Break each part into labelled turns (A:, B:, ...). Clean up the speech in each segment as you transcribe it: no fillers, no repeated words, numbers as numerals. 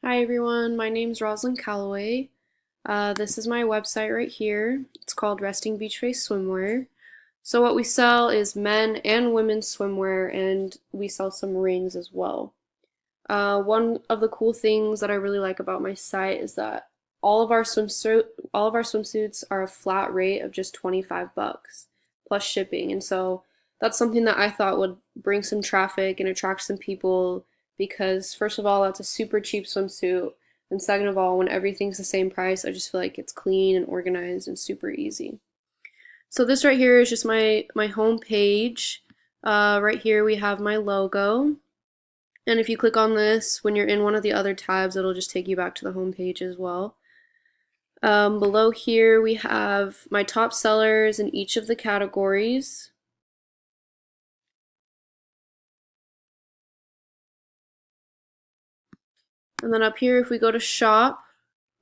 A: Hi everyone, my name's Roslyn Calloway. This is my website right here. It's called Resting Beach Face Swimwear. So what we sell is men and women's swimwear, and we sell some rings as well. One of the cool things that I really like about my site is that all of our swimsuits are a flat rate of just 25 bucks plus shipping. And so that's something that I thought would bring some traffic and attract some people because first of all, that's a super cheap swimsuit. And second of all, when everything's the same price, I just feel like it's clean and organized and super easy. So this right here is just my home page. Right here we have my logo. And if you click on this, when you're in one of the other tabs, it'll just take you back to the home page as well. Below here, we have my top sellers in each of the categories. And then up here, if we go to shop,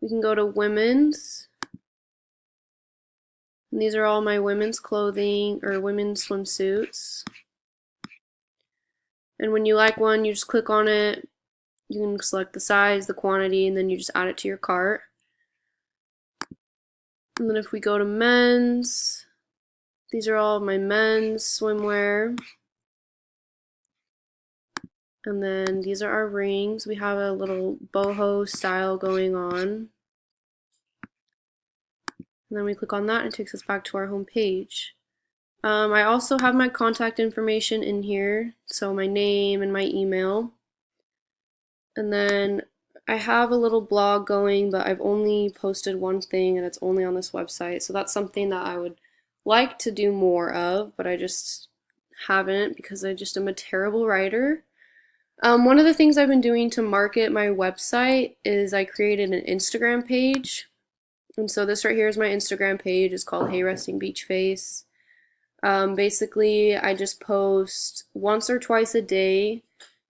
A: we can go to women's. And these are all my women's clothing or women's swimsuits. And when you like one, you just click on it. You can select the size, the quantity, and then you just add it to your cart. And then if we go to men's, these are all of my men's swimwear. And then these are our rings. We have a little boho style going on. And then we click on that and it takes us back to our home page. I also have my contact information in here, so my name and my email. And then I have a little blog going, but I've only posted one thing and it's only on this website. So that's something that I would like to do more of, but I just haven't because I just am a terrible writer. One of the things I've been doing to market my website is I created an Instagram page. And so this right here is my Instagram page. It's called Hey Resting Beach Face. Basically, I just post once or twice a day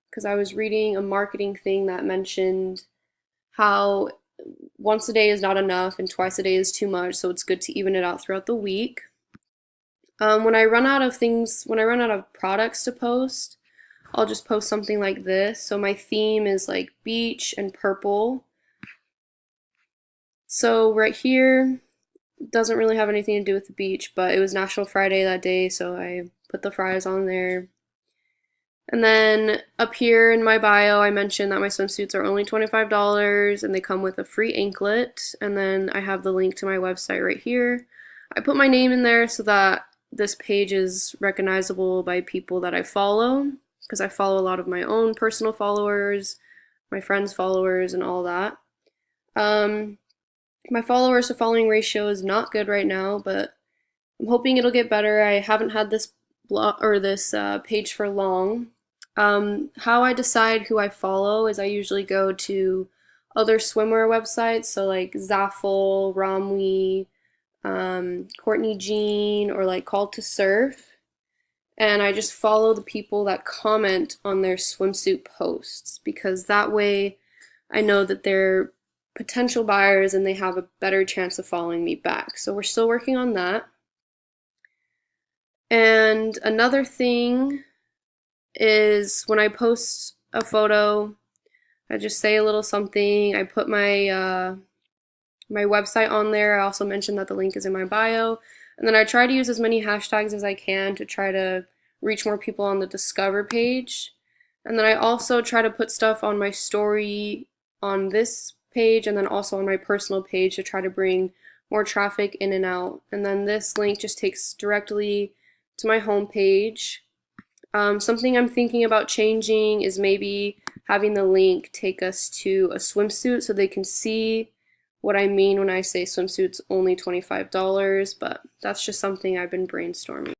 A: because I was reading a marketing thing that mentioned how once a day is not enough and twice a day is too much, so it's good to even it out throughout the week. When I run out of products to post, I'll just post something like this. So my theme is like beach and purple. So right here doesn't really have anything to do with the beach, but it was National Friday that day, so I put the fries on there. And then up here in my bio, I mentioned that my swimsuits are only $25 and they come with a free anklet. And then I have the link to my website right here. I put my name in there so that this page is recognizable by people that I follow, because I follow a lot of my own personal followers, my friends' followers, and all that. My followers to following ratio is not good right now, but I'm hoping it'll get better. I haven't had this blog or this page for long. How I decide who I follow is I usually go to other swimwear websites, so like Zaful, Romwe, Courtney Jean, or like Call to Surf, and I just follow the people that comment on their swimsuit posts because that way I know that they're potential buyers and they have a better chance of following me back. So we're still working on that. And another thing is when I post a photo, I just say a little something. I put my website on there. I also mentioned that the link is in my bio. And then I try to use as many hashtags as I can to try to reach more people on the Discover page. And then I also try to put stuff on my story on this page and then also on my personal page to try to bring more traffic in and out. And then this link just takes directly to my home page. Something I'm thinking about changing is maybe having the link take us to a swimsuit so they can see what I mean when I say swimsuits only $25, but that's just something I've been brainstorming.